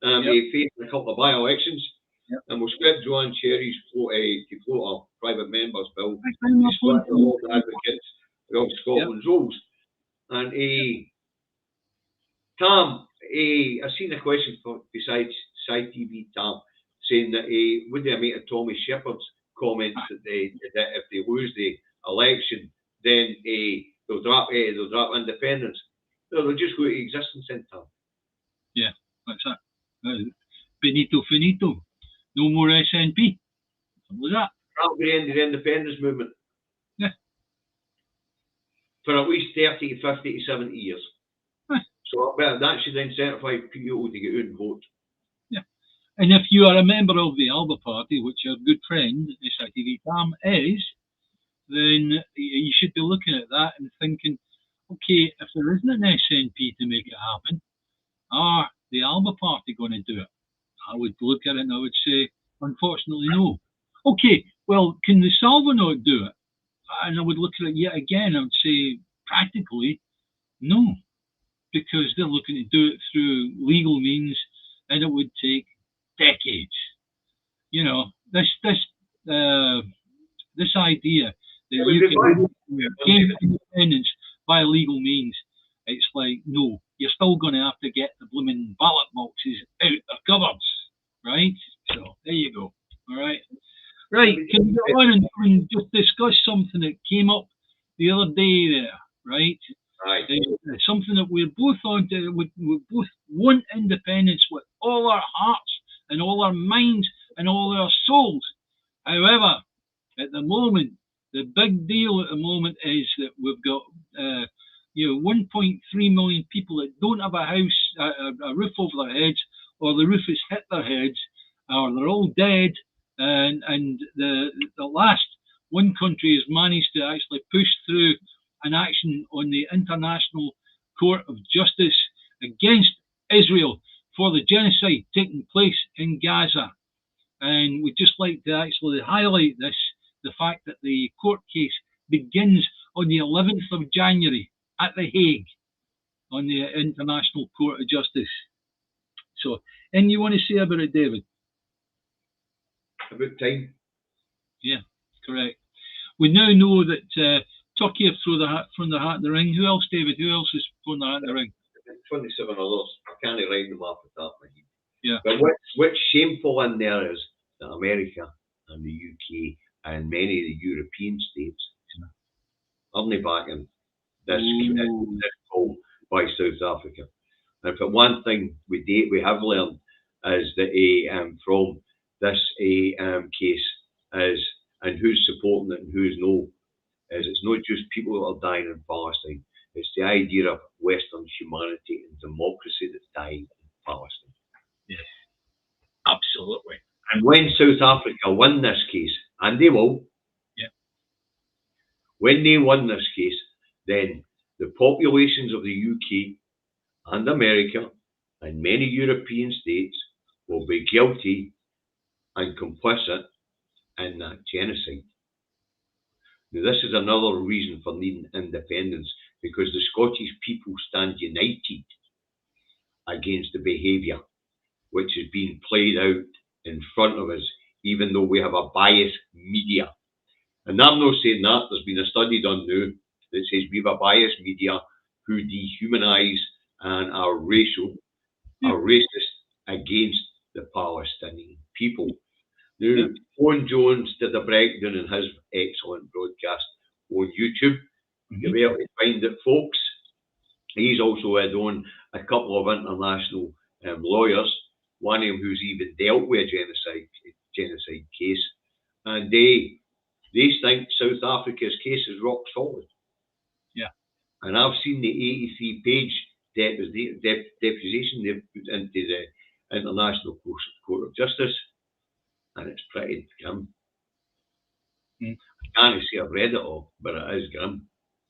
Yep. facing a couple of by-elections. Yep. And we'll skip Joanne Cherry's to float a private member's bill. I find my Split point. the Lord Advocates of Scotland's rules. And Tam, I've seen a question besides Side TV, Tam, saying that would they make of Tommy Shepherd's comments that if they lose the election, then they'll drop independence. No, they'll just go to existence in Tam. Yeah, that's it. Benito finito. No more SNP. What was that? That'll be the end of the independence movement. Yeah. For at least 30 to 50 to 70 years. Huh. So that should incentivise people to get out and vote. Yeah. And if you are a member of the Alba Party, which your good friend, SITV Tam, is, then you should be looking at that and thinking, okay, if there isn't an SNP to make it happen, are the Alba Party going to do it? I would look at it and I would say, unfortunately, no. Okay, well, can the Salva not do it? And I would look at it yet again, I would say, practically, no. Because they're looking to do it through legal means, and it would take decades. You know, this idea that you can gain independence by legal means, it's like, no, you're still going to have to get the blooming ballot boxes out of cupboards, right? So there you go. All right. Right, can we go on and just discuss something that came up the other day there, right? Right. Something that we're both on to, we both want independence with all our hearts and all our minds and all our souls. However, at the moment, the big deal at the moment is that we've got 1.3 million people that don't have a house, a roof over their heads, or the roof has hit their heads, or they're all dead. And the last one country has managed to actually push through an action on the International Court of Justice against Israel for the genocide taking place in Gaza. And we'd just like to actually highlight this, the fact that the court case begins on the 11th of January at The Hague on the International Court of Justice. So, anything you want to say about it, David? About time. Yeah, correct. We now know that Turkey have thrown the hat in the ring. Who else, David? Who else has thrown the hat in the ring? 27 others. I can't write them off the top of my head. Yeah. But what's shameful in there is that America and the UK and many of the European states aren't backing this call by South Africa. And for one thing we have learned is that from this case is, and who's supporting it and who's no, is it's not just people that are dying in Palestine. It's the idea of Western humanity and democracy that's dying in Palestine. Yes, absolutely. And when South Africa win this case, and they will, when they win this case, then the populations of the UK and America and many European states will be guilty and complicit in that genocide. Now, this is another reason for needing independence, because the Scottish people stand united against the behaviour which is being played out in front of us, even though we have a biased media. And I'm not saying that. There's been a study done now that says we have a biased media who dehumanise and are racist against the Palestinian people. Now, Owen Jones did a breakdown in his excellent broadcast on YouTube. You'll be able to find it, folks. He's also had on a couple of international lawyers, one of them who's even dealt with a genocide case, and they think South Africa's case is rock solid. Yeah. And I've seen the 83-page deposition they've put into the International Court of Justice, and it's pretty grim. I can't say I've read it all, but it is grim.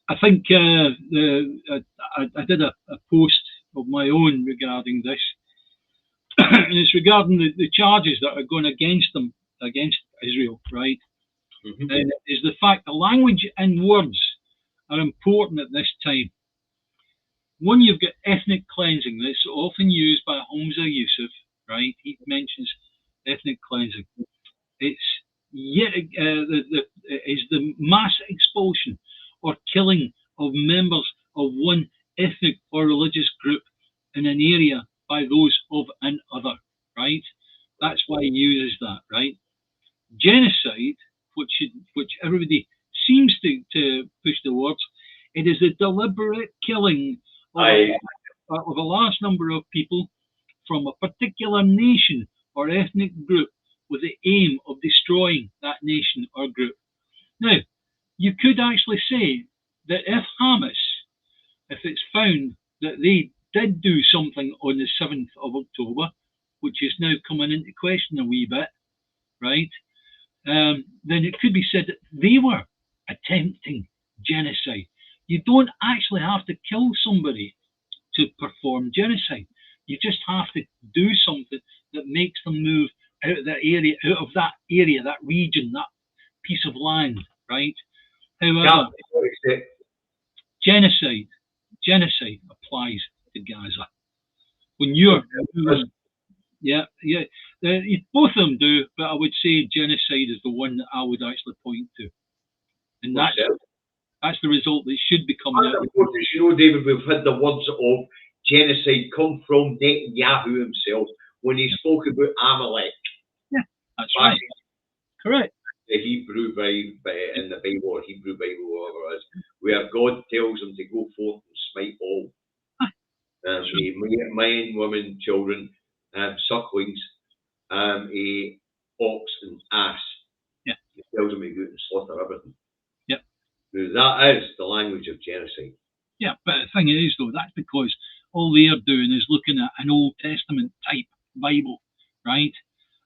I think I did a post of my own regarding this, and it's regarding the charges that are going against them, against Israel, right? And is the fact the language and words are important at this time. One, you've got ethnic cleansing that's often used by Hamza Yusuf, right? He mentions ethnic cleansing. It's yet is the mass expulsion or killing of members of one ethnic or religious group in an area by those of another, right? That's why he uses that, right? Genocide, which everybody seems to push towards, it is a deliberate killing of a large number of people from a particular nation or ethnic group with the aim of destroying that nation or group. Now, you could actually say that if Hamas, if it's found that they did do something on the 7th of October, which is now coming into question a wee bit, right, then it could be said that they were attempting genocide. You don't actually have to kill somebody to perform genocide. You just have to do something that makes them move out of that area, that region, that piece of land, right? However, genocide applies to Gaza. When you're moving, both of them do, but I would say genocide is the one that I would actually point to, and that's the result that should be coming out. You know, David, we've had the words of genocide come from Netanyahu himself when he spoke about Amalek. Yeah, that's right. Correct. The Hebrew Bible, in the Bible, or Hebrew Bible, whatever it is, where God tells them to go forth and smite all. Men, women, children, sucklings, ox and ass. Yeah. He tells them to go out and slaughter everything. Yep. Now, that is the language of genocide. Yeah, but the thing is, though, that's because all they're doing is looking at an Old Testament type Bible, right?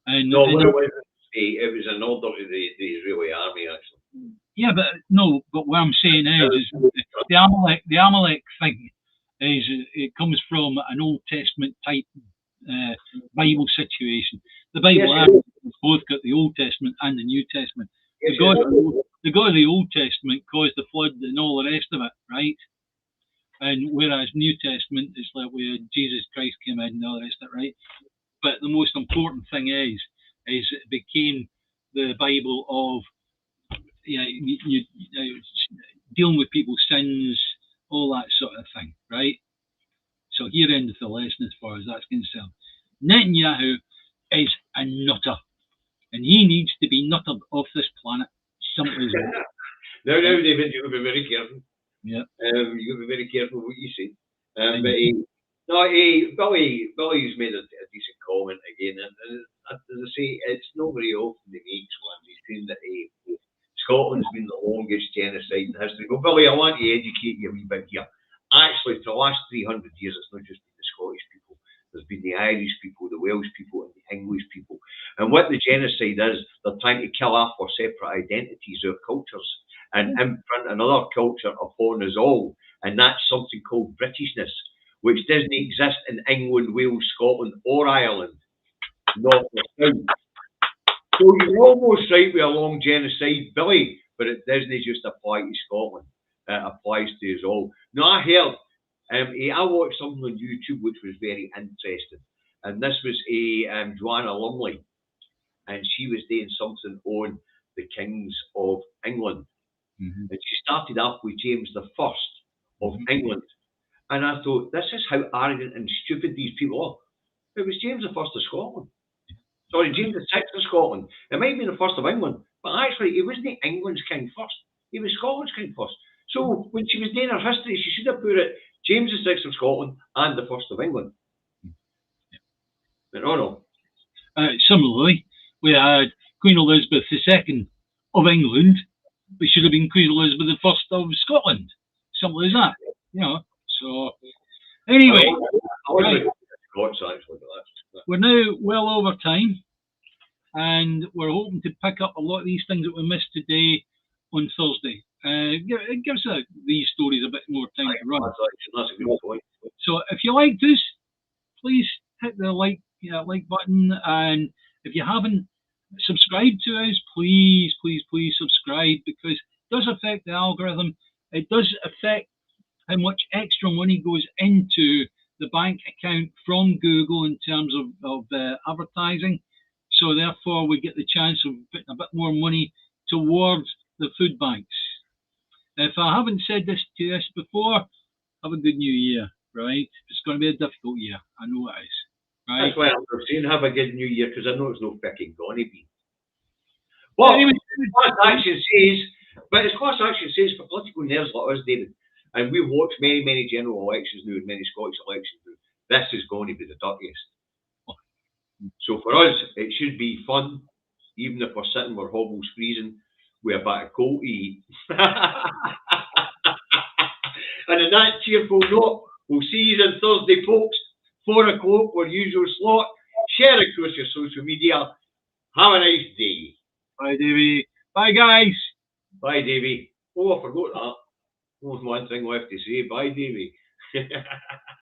And no, it was an order to the Israeli army, actually. Yeah, but what I'm saying is the Amalek thing is it comes from an Old Testament type Bible situation. The Bible has both got the Old Testament and the New Testament. The God of the Old Testament caused the flood and all the rest of it, right? And whereas New Testament is like where Jesus Christ came in and all the rest of it, right? But the most important thing is it became the Bible of you dealing with people's sins, all that sort of thing, right? So here endeth the lesson as far as that's concerned. Netanyahu is a nutter, and he needs to be nuttered off this planet. Simple as that. Now, David, you've got to be very careful. Yeah. You've got to be very careful what you say. Billy's made a decent comment again, and as I say, it's not very often he makes one. He's saying that Scotland's been the longest genocide in history. Well, Billy, I want to educate you a wee bit here. Actually, for the last 300 years, it's not just been the Scottish people. There's been the Irish people, the Welsh people, and the English people. And what the genocide is, they're trying to kill off our separate identities, our cultures, and imprint another culture upon us all. And that's something called Britishness, which doesn't exist in England, Wales, Scotland, or Ireland. North or south. So you're almost right with a long genocide, Billy, but it doesn't just apply to Scotland. It applies to us all. Now, I heard, I watched something on YouTube which was very interesting. And this was Joanna Lumley. And she was doing something on the kings of England. Mm-hmm. And she started off with James I of England. And I thought, this is how arrogant and stupid these people are. It was James I of Scotland. Sorry, James VI of Scotland. It might be the first of England, but actually, he wasn't England's king first. He was Scotland's king first. So when she was doing her history, she should have put it James VI of Scotland and the first of England. But no. Similarly, we had Queen Elizabeth II of England, which should have been Queen Elizabeth I of Scotland. Simple as that. You know. So anyway. We're now well over time, and we're hoping to pick up a lot of these things that we missed today on Thursday. It gives these stories a bit more time to run. That's a good point. So if you liked us, please hit the like button, and if you haven't subscribed to us, please subscribe, because it does affect the algorithm, it does affect how much extra money goes into the bank account from Google in terms of advertising. So therefore, we get the chance of putting a bit more money towards the food banks. If I haven't said this to us before, have a good new year, right? It's going to be a difficult year. I know it is, right? That's why I'm saying have a good new year, because I know it's no fucking gonna be. Well, Anyway, class action says, but as class action says for political nerds like us, David, and we've watched many, many general elections now, and many Scottish elections now, this is going to be the dirtiest. So for us, it should be fun, even if we're sitting where hobbles freezing with a bit of coal to eat. And on that cheerful note, we'll see you on Thursday, folks. 4 o'clock, our usual slot. Share across your social media. Have a nice day. Bye, Davey. Bye, guys. Bye, Davey. Oh, I forgot that. Only one thing left to say. Bye, Davey.